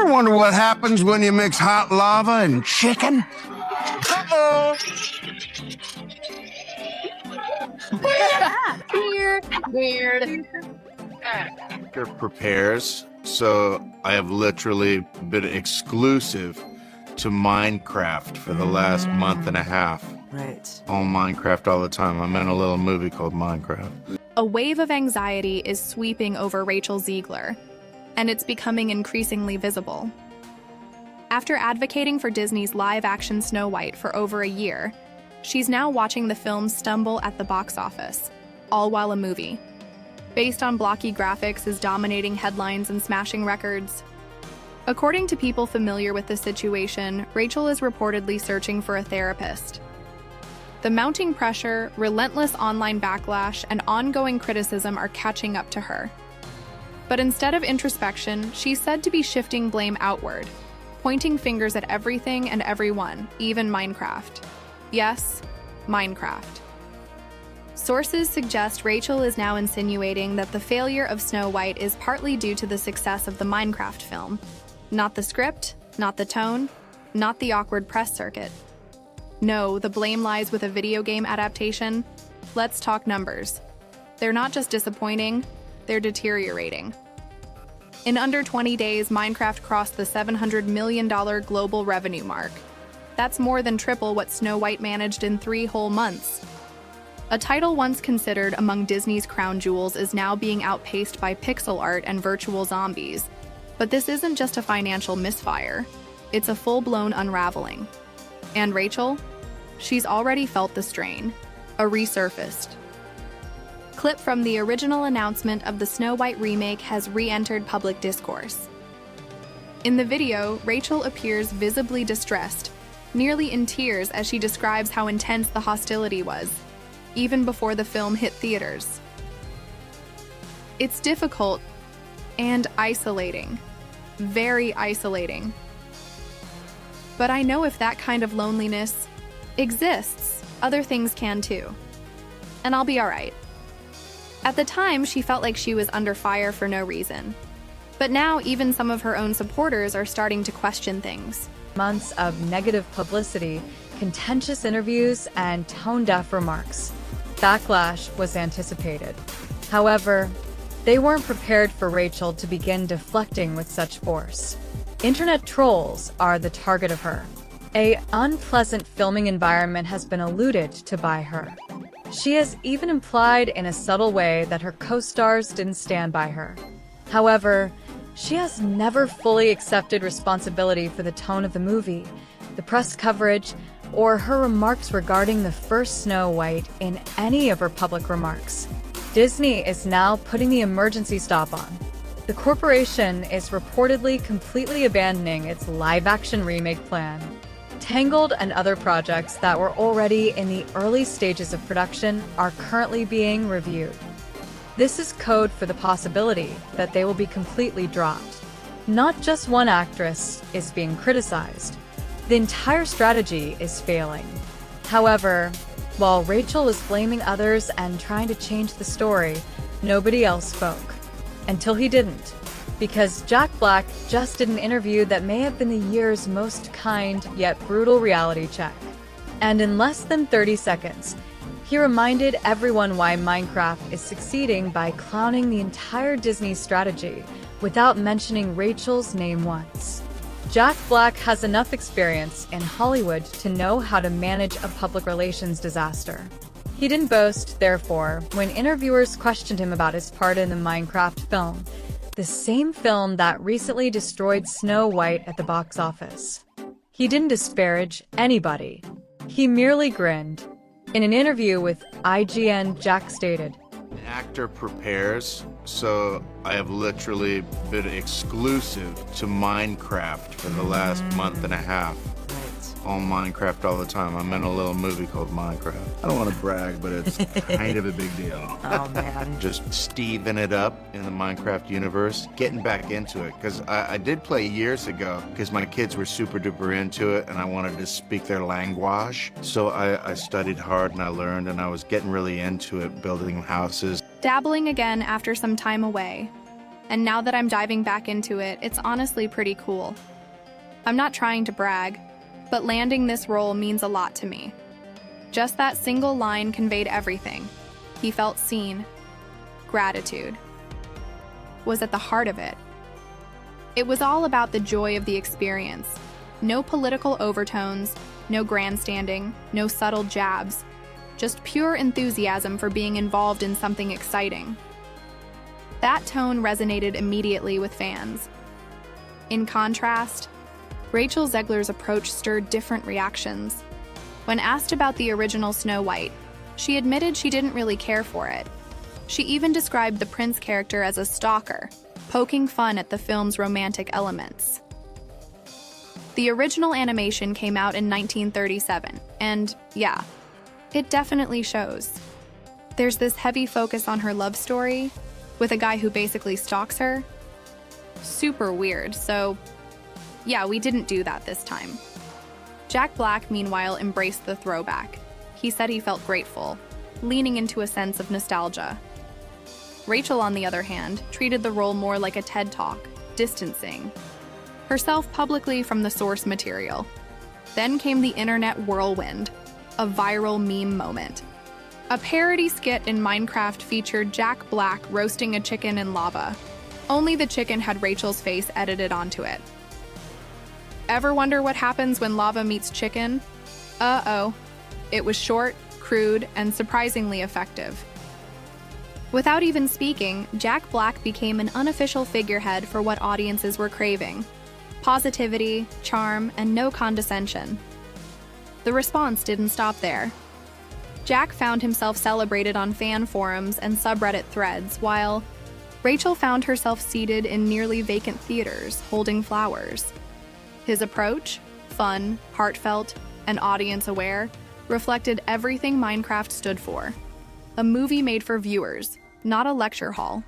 Ever wonder what happens when you mix hot lava and chicken? Uh-oh. Weird. Actor prepares, so I have literally been exclusive to Minecraft for the last month and a half. Right. On Minecraft all the time. I'm in a little movie called Minecraft. A wave of anxiety is sweeping over Rachel Zegler, and it's becoming increasingly visible. After advocating for Disney's live-action Snow White for over a year, she's now watching the film stumble at the box office, all while a movie, based on blocky graphics, is dominating headlines and smashing records. According to people familiar with the situation, Rachel is reportedly searching for a therapist. The mounting pressure, relentless online backlash, and ongoing criticism are catching up to her. But instead of introspection, she's said to be shifting blame outward, pointing fingers at everything and everyone, even Minecraft. Yes, Minecraft. Sources suggest Rachel is now insinuating that the failure of Snow White is partly due to the success of the Minecraft film. Not the script, not the tone, not the awkward press circuit. No, the blame lies with a video game adaptation. Let's talk numbers. They're not just disappointing, they're deteriorating. In under 20 days, Minecraft crossed the $700 million global revenue mark. That's more than triple what Snow White managed in 3 whole months. A title once considered among Disney's crown jewels is now being outpaced by pixel art and virtual zombies. But this isn't just a financial misfire, it's a full-blown unraveling. And Rachel? She's already felt the strain, a resurfaced. Clip from the original announcement of the Snow White remake has re-entered public discourse. In the video, Rachel appears visibly distressed, nearly in tears as she describes how intense the hostility was, even before the film hit theaters. It's difficult and isolating, very isolating. But I know if that kind of loneliness exists, other things can too. And I'll be all right. At the time, she felt like she was under fire for no reason. But now, even some of her own supporters are starting to question things. Months of negative publicity, contentious interviews, and tone-deaf remarks. Backlash was anticipated. However, they weren't prepared for Rachel to begin deflecting with such force. Internet trolls are the target of her. An unpleasant filming environment has been alluded to by her. She has even implied in a subtle way that her co-stars didn't stand by her. However, she has never fully accepted responsibility for the tone of the movie, the press coverage, or her remarks regarding the first Snow White in any of her public remarks. Disney is now putting the emergency stop on. The corporation is reportedly completely abandoning its live-action remake plan. Tangled and other projects that were already in the early stages of production are currently being reviewed. This is code for the possibility that they will be completely dropped. Not just one actress is being criticized. The entire strategy is failing. However, while Rachel is blaming others and trying to change the story, nobody else spoke. Until he didn't. Because Jack Black just did an interview that may have been the year's most kind yet brutal reality check. And in less than 30 seconds, he reminded everyone why Minecraft is succeeding by clowning the entire Disney strategy without mentioning Rachel's name once. Jack Black has enough experience in Hollywood to know how to manage a public relations disaster. He didn't boast, therefore, when interviewers questioned him about his part in the Minecraft film, the same film that recently destroyed Snow White at the box office. He didn't disparage anybody. He merely grinned. In an interview with IGN, Jack stated, An actor prepares, so I have literally been exclusive to Minecraft for the last month and a half. On Minecraft all the time. I'm in a little movie called Minecraft. I don't want to brag, but it's kind of a big deal. Oh, man. Just Steven it up in the Minecraft universe, getting back into it. Because I did play years ago, because my kids were super duper into it, and I wanted to speak their language. So I studied hard and I learned, and I was getting really into it, building houses. Dabbling again after some time away. and now that I'm diving back into it, it's honestly pretty cool. I'm not trying to brag, but landing this role means a lot to me. Just that single line conveyed everything. He felt seen. Gratitude was at the heart of it. It was all about the joy of the experience. No political overtones, no grandstanding, no subtle jabs. Just pure enthusiasm for being involved in something exciting. That tone resonated immediately with fans. In contrast, Rachel Zegler's approach stirred different reactions. When asked about the original Snow White, she admitted she didn't really care for it. She even described the prince character as a stalker, poking fun at the film's romantic elements. The original animation came out in 1937, and yeah, it definitely shows. There's this heavy focus on her love story, with a guy who basically stalks her. Super weird, so yeah, we didn't do that this time. Jack Black, meanwhile, embraced the throwback. He said he felt grateful, leaning into a sense of nostalgia. Rachel, on the other hand, treated the role more like a TED Talk, distancing herself publicly from the source material. Then came the internet whirlwind, a viral meme moment. A parody skit in Minecraft featured Jack Black roasting a chicken in lava. Only the chicken had Rachel's face edited onto it. Ever wonder what happens when lava meets chicken? Uh-oh. It was short, crude, and surprisingly effective. Without even speaking, Jack Black became an unofficial figurehead for what audiences were craving: positivity, charm, and no condescension. The response didn't stop there. Jack found himself celebrated on fan forums and subreddit threads, while Rachel found herself seated in nearly vacant theaters, holding flowers. His approach, fun, heartfelt, and audience-aware, reflected everything Minecraft stood for. A movie made for viewers, not a lecture hall.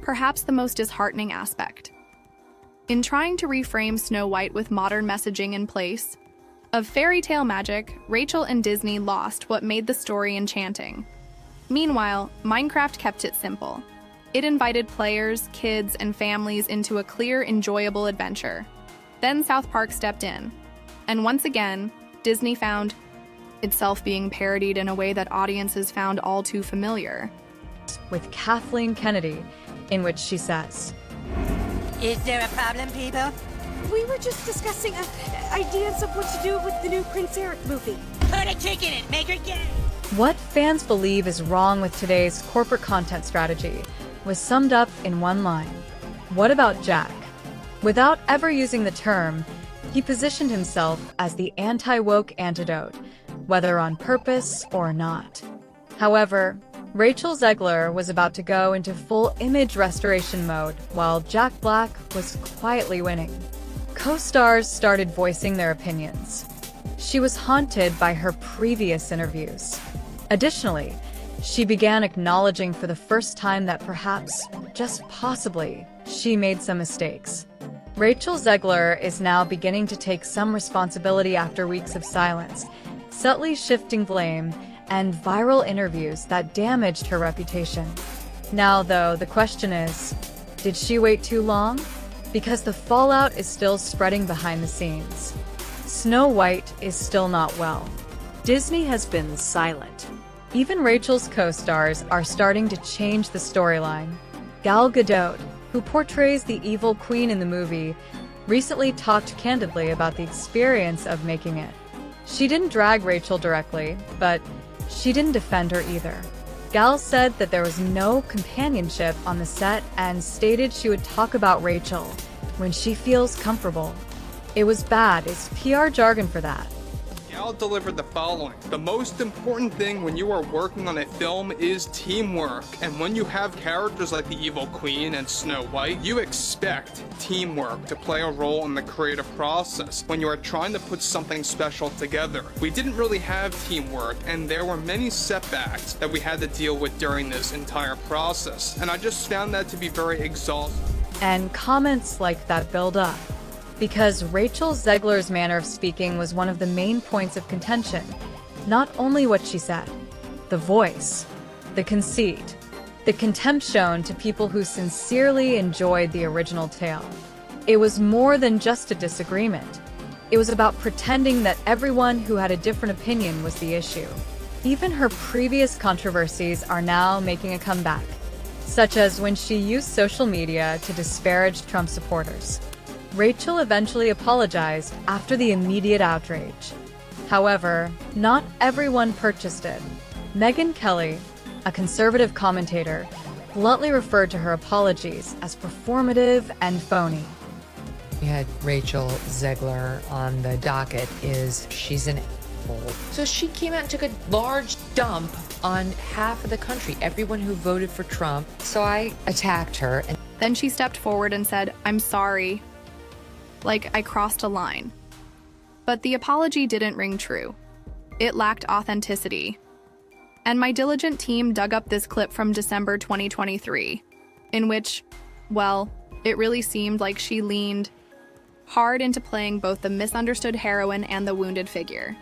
Perhaps the most disheartening aspect. In trying to reframe Snow White with modern messaging in place of fairy tale magic, Rachel and Disney lost what made the story enchanting. Meanwhile, Minecraft kept it simple. It invited players, kids, and families into a clear, enjoyable adventure. Then South Park stepped in, and once again, Disney found itself being parodied in a way that audiences found all too familiar. With Kathleen Kennedy, in which she says, Is there a problem, people? We were just discussing ideas of what to do with the new Prince Eric movie. Put a chicken in, make her gay! "What fans believe is wrong with today's corporate content strategy was summed up in one line. What about Jack?" Without ever using the term, he positioned himself as the anti-woke antidote, whether on purpose or not. However, Rachel Zegler was about to go into full image restoration mode, while Jack Black was quietly winning. Co-stars started voicing their opinions. She was haunted by her previous interviews. Additionally, she began acknowledging for the first time that perhaps, just possibly, she made some mistakes. Rachel Zegler is now beginning to take some responsibility after weeks of silence, subtly shifting blame, and viral interviews that damaged her reputation. Now, though, the question is, did she wait too long? Because the fallout is still spreading behind the scenes. Snow White is still not well. Disney has been silent. Even Rachel's co-stars are starting to change the storyline. Gal Gadot, who portrays the evil queen in the movie, recently talked candidly about the experience of making it. She didn't drag Rachel directly, but she didn't defend her either. Gal said that there was no companionship on the set and stated she would talk about Rachel when she feels comfortable. It was bad is PR jargon for that. Gal delivered the following: "The most important thing when you are working on a film is teamwork. And when you have characters like the Evil Queen and Snow White, you expect teamwork to play a role in the creative process when you are trying to put something special together. We didn't really have teamwork, and there were many setbacks that we had to deal with during this entire process. And I just found that to be very exhausting." And comments like that build up. Because Rachel Zegler's manner of speaking was one of the main points of contention. Not only what she said, the voice, the conceit, the contempt shown to people who sincerely enjoyed the original tale. It was more than just a disagreement. It was about pretending that everyone who had a different opinion was the issue. Even her previous controversies are now making a comeback, such as when she used social media to disparage Trump supporters. Rachel eventually apologized after the immediate outrage. However, not everyone purchased it. Megyn Kelly, a conservative commentator, bluntly referred to her apologies as performative and phony. We had Rachel Zegler on the docket. She's an asshole. So she came out and took a large dump on half of the country, everyone who voted for Trump. So I attacked her. And Then she stepped forward and said, "I'm sorry. Like I crossed a line." But the apology didn't ring true. It lacked authenticity. And my diligent team dug up this clip from December 2023, in which, well, it really seemed like she leaned hard into playing both the misunderstood heroine and the wounded figure.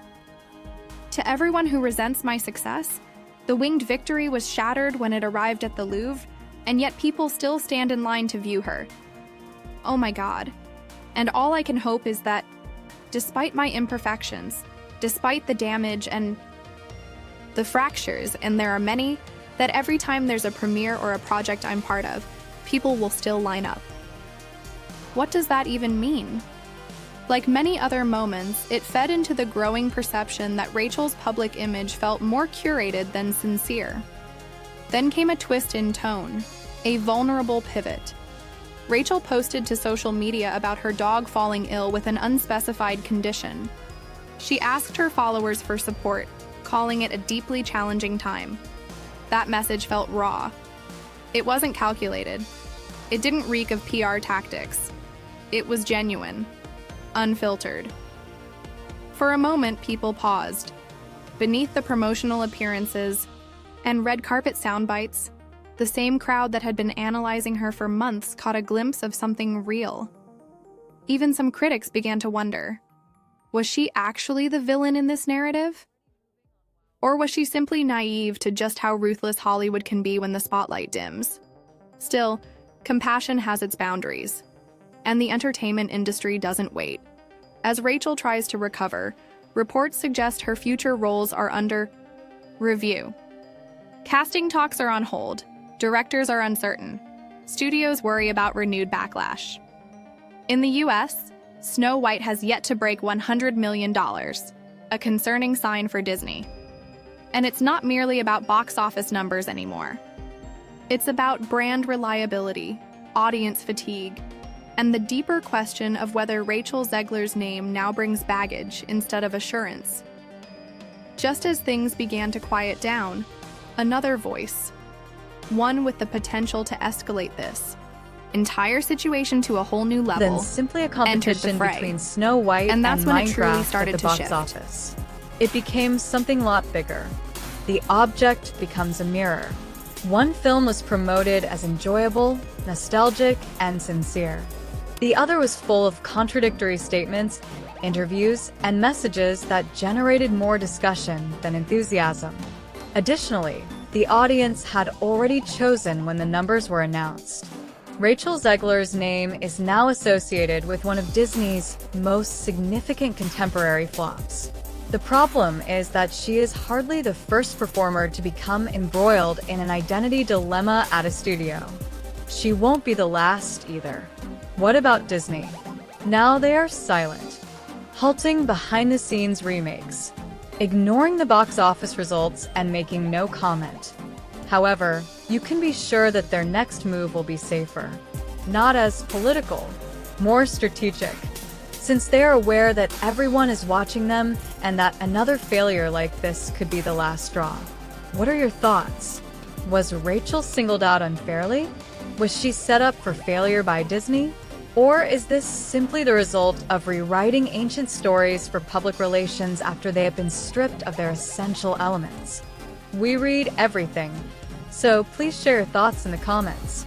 To everyone who resents my success, the winged victory was shattered when it arrived at the Louvre, and yet people still stand in line to view her. Oh my God. And all I can hope is that, despite my imperfections, despite the damage and the fractures, and there are many, that every time there's a premiere or a project I'm part of, people will still line up. What does that even mean? Like many other moments, it fed into the growing perception that Rachel's public image felt more curated than sincere. Then came a twist in tone, a vulnerable pivot. Rachel posted to social media about her dog falling ill with an unspecified condition. She asked her followers for support, calling it a deeply challenging time. That message felt raw. It wasn't calculated. It didn't reek of PR tactics. It was genuine, unfiltered. For a moment, people paused. Beneath the promotional appearances and red carpet sound bites, the same crowd that had been analyzing her for months caught a glimpse of something real. Even some critics began to wonder, was she actually the villain in this narrative? Or was she simply naive to just how ruthless Hollywood can be when the spotlight dims? Still, compassion has its boundaries, and the entertainment industry doesn't wait. As Rachel tries to recover, reports suggest her future roles are under review. Casting talks are on hold. Directors are uncertain. Studios worry about renewed backlash. In the US, Snow White has yet to break $100 million, a concerning sign for Disney. And it's not merely about box office numbers anymore. It's about brand reliability, audience fatigue, and the deeper question of whether Rachel Zegler's name now brings baggage instead of assurance. Just as things began to quiet down, another voice, one with the potential to escalate this entire situation to a whole new level, Then simply a entered competition the fray. between Snow White And that's when it truly Minecraft started at the to box shift. office. It became something a lot bigger. The object becomes a mirror. One film was promoted as enjoyable, nostalgic, and sincere. The other was full of contradictory statements, interviews, and messages that generated more discussion than enthusiasm. Additionally, the audience had already chosen when the numbers were announced. Rachel Zegler's name is now associated with one of Disney's most significant contemporary flops. The problem is that she is hardly the first performer to become embroiled in an identity dilemma at a studio. She won't be the last either. What about Disney? Now they are silent, halting behind-the-scenes remakes, ignoring the box office results and making no comment. However, you can be sure that their next move will be safer. Not as political, more strategic, since they are aware that everyone is watching them and that another failure like this could be the last straw. What are your thoughts? Was Rachel singled out unfairly? Was she set up for failure by Disney? Or is this simply the result of rewriting ancient stories for public relations after they have been stripped of their essential elements? We read everything, so please share your thoughts in the comments.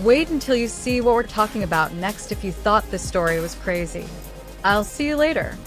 Wait until you see what we're talking about next if you thought this story was crazy. I'll see you later.